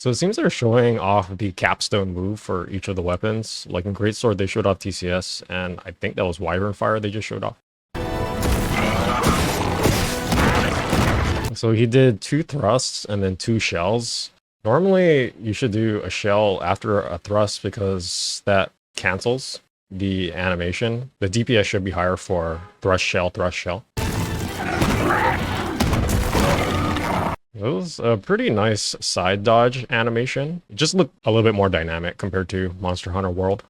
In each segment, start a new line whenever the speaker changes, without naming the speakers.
So it seems they're showing off the capstone move for each of the weapons. Like in Greatsword, they showed off TCS, and I think that was Wyvern Fire they just showed off. So he did 2 thrusts and then 2 shells. Normally, you should do a shell after a thrust because that cancels the animation. The DPS should be higher for thrust, shell, thrust, shell. It was a pretty nice side dodge animation. It just looked a little bit more dynamic compared to Monster Hunter World.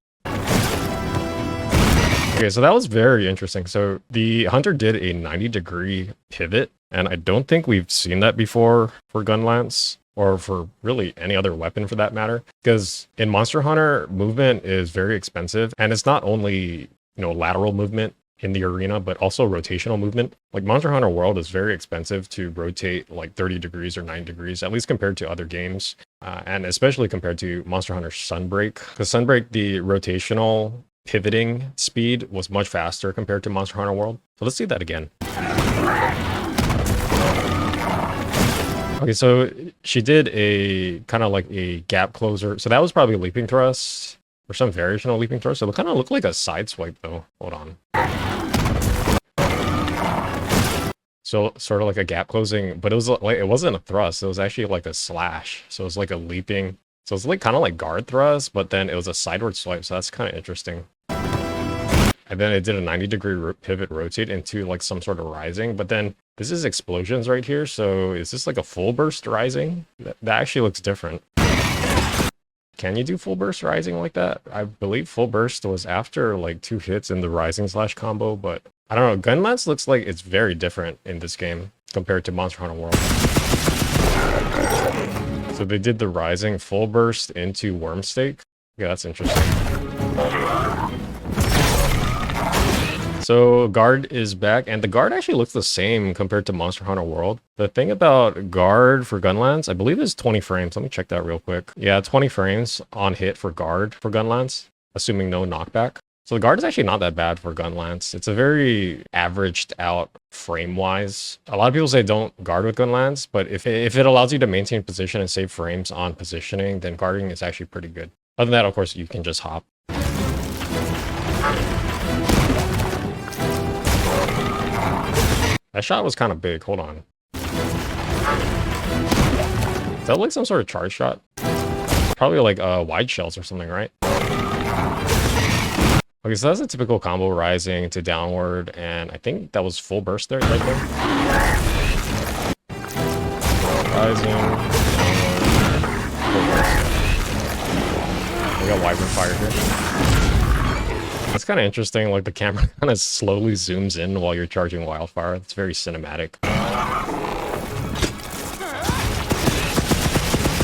Okay, so that was very interesting. So the Hunter did a 90-degree pivot, and I don't think we've seen that before for Gunlance, or for really any other weapon for that matter. Because in Monster Hunter, movement is very expensive, and it's not only, lateral movement in the arena, but also rotational movement. Like Monster Hunter World is very expensive to rotate like 30 degrees or 9 degrees, at least compared to other games, and especially compared to Monster Hunter Sunbreak. Because Sunbreak, the rotational pivoting speed was much faster compared to Monster Hunter World. So let's see that again. Okay, so she did a kind of like a gap closer. So that was probably a leaping thrust or some variation of leaping thrust. So it kind of looked like a side swipe though. Hold on. So sort of like a gap closing, but it was like, it wasn't a thrust. It was actually like a slash. So it was like a leaping. So it's like kind of like guard thrust, but then it was a sideward swipe. So that's kind of interesting. And then it did a 90-degree pivot rotate into like some sort of rising. But then this is explosions right here. So is this like a full burst rising? That actually looks different. Can you do full burst rising like that? I believe full burst was after like 2 hits in the rising slash combo. But I don't know. Gunlance looks like it's very different in this game compared to Monster Hunter World. So they did the rising full burst into Wormstake. Yeah, that's interesting. So guard is back, and the guard actually looks the same compared to Monster Hunter World. The thing about guard for Gunlance, I believe is 20 frames. Let me check that real quick. Yeah, 20 frames on hit for guard for Gunlance, assuming no knockback. So the guard is actually not that bad for Gunlance. It's a very averaged out frame-wise. A lot of people say don't guard with Gunlance, but if it allows you to maintain position and save frames on positioning, then guarding is actually pretty good. Other than that, of course, you can just hop. That shot was kind of big. Hold on. Is that like some sort of charge shot? Probably like wide shells or something, right? Okay, so that's a typical combo rising to downward, and I think that was full burst there, right there. Rising, downward, full burst. We got Wyvern Fire here. That's kind of interesting, like the camera kind of slowly zooms in while you're charging Wildfire. It's very cinematic.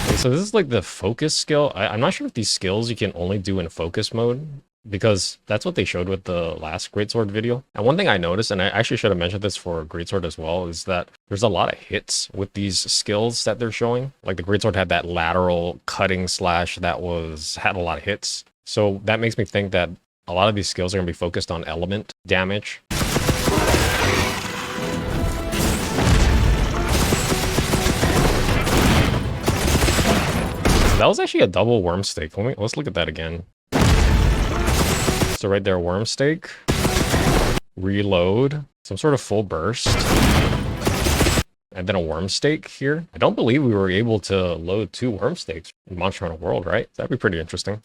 Okay, so this is like the focus skill. I'm not sure if these skills you can only do in focus mode, because that's what they showed with the last Greatsword video. And one thing I noticed, and I actually should have mentioned this for Greatsword as well, is that there's a lot of hits with these skills that they're showing. Like the Greatsword had that lateral cutting slash that had a lot of hits. So that makes me think that a lot of these skills are going to be focused on element damage. That was actually a double Wormstake. Let's look at that again. So right there, Wormstake, reload, some sort of full burst, and then a Wormstake here. I don't believe we were able to load 2 Wormstakes in Monster Hunter World, right? That'd be pretty interesting.